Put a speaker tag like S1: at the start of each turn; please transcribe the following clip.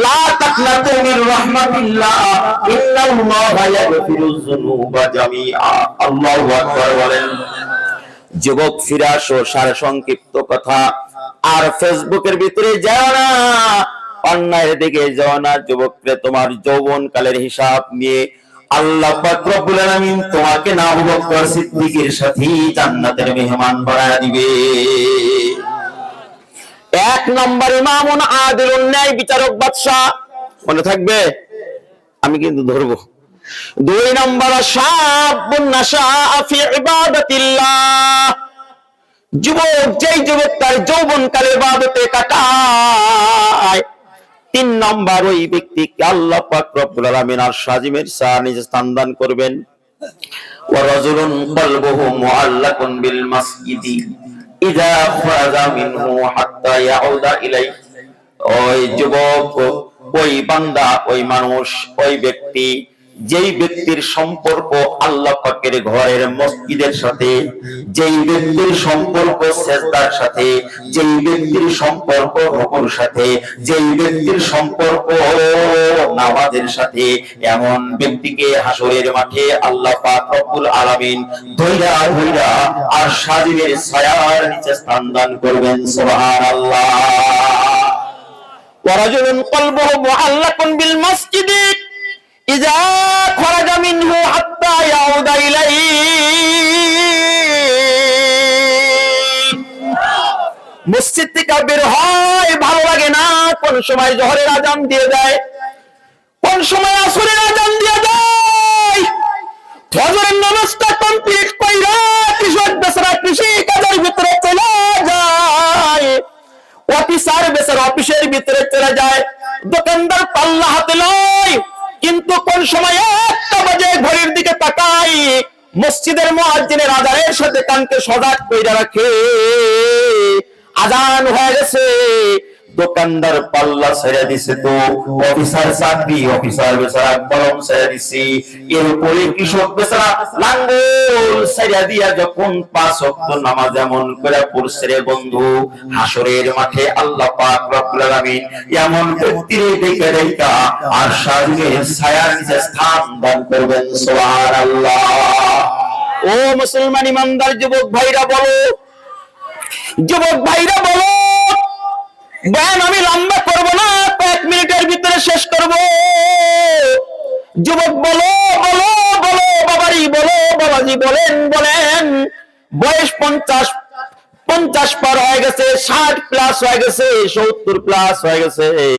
S1: লা তাকনাতু মির রাহমাতিল্লাহ ইন্নাল্লাহা ইয়াগফিরুয যুনুবা জামিআ। আল্লাহু আকবার বলেন। যুবক ফিরে আসো, সার সংক্ষিপ্ত কথা। আর ফেসবুকের ভিতরে যাও না, অন্যায়ের দিকে যাও না। যুবকরে তোমার যৌবন কালের হিসাব নিয়ে আল্লাহ পাক রব্বুল আলামিন তোমাকে না আবু বকর সিদ্দিকের সাথে জান্নাতের মেহমান বানায় দিবে। এক নম্বর ইমামুন আদিলুন, ন্যায় বিচারক বাদশা, মনে থাকবে, আমি কিন্তু ধরবো। দুই নম্বর শাবুন নাশাআ ফি ইবাদাতিল্লাহ, যুবক যেই যুবক তার যৌবন কালে ইবাদতে কাটায়। তিন নম্বর ওই ব্যক্তিকে আল্লাহ পাক রব্বুল আলামিন আর সাজিমের সার নিজে স্থান দান করবেন। ওয়া রাজুলুন কলবুহু মুআল্লাকুন বিল মাসজিদি ইযা খারাজা মিনহু হাত্তা ইয়াউদা ইলাইহি, ওই যুবক, ওই বান্দা, ওই মানুষ, ওই ব্যক্তি, যেই ব্যক্তির সম্পর্ক আল্লাহ পাকের ঘরের মসজিদের সাথে, যেই ব্যক্তির সম্পর্ক সিজদার সাথে, যেই ব্যক্তির সম্পর্ক রুকুর সাথে, যেই ব্যক্তির সম্পর্ক নামাজের সাথে, এমন ব্যক্তিকে হাসরের মাঠে আল্লাহ পাক রব্বুল আলামিন ধইরা ধইরা আর সাজিমের ছায়ার নিচে স্থান দান করবেন। সুবহানাল্লাহ। ওয়া রাজুলুন কলবুহু মুআল্লাকুন বিল মাসজিদি ইযা খারাজা মিনহু হাত্তা ইয়াউদা ইলাইহি, মসজিদ থেকে বের হয়, ভালো লাগে না, কোন সময় জোহরের আযান দিয়ে দেয়, কোন সময় আসরের আযান দিয়ে দেয়, ফজরের নামাজটা কমপ্লিট কইরা কৃষক বেচারা কৃষি কাজের ভিতরে চলে যায়, অফিসার বেচারা অফিসের ভিতরে চলে যায়, দোকানদার পাল্লা হাতে লয়, কিন্তু কোন সময় 1টা বাজে ঘড়ির দিকে তাকাই, মসজিদের মুয়াজ্জিনের আযানের সাথে কানকে সজাগ কইরা রাখে, আযান হয়ে গেছে, দোকানদার পাল্লা ছেড়ে দিছে, তো অফিসার চাকরি, অফিসার বেচারা কলম ছেড়ে দিছে, এরপরে কৃষক বেচারা লাঙ্গল ছেড়ে দিয়া যখন 5 ওয়াক্ত নামাজ এমন করে পড়ছে রে বন্ধু, হাসরের মাঠে আল্লাহ পাক রব্বুল আলামিন এমন ব্যক্তিরে দেখে দেখা আর সাজিমের ছায়ার নিচে স্থান দান করবেন। সুবহানাল্লাহ। ও মুসলমান ইমানদার যুবক ভাইরা বলো, যুবক ভাইরা বলো, বয়ান আমি লম্বা করব না, 1 মিনিটের ভিতরে শেষ করব। যুবক বলো বলো বলো, বাবারি বলো, বাবাজি বলেন বলেন, বয়স 50 পার হয়ে গেছে, 60 প্লাস হয়ে গেছে, 70 প্লাস হয়ে গেছে।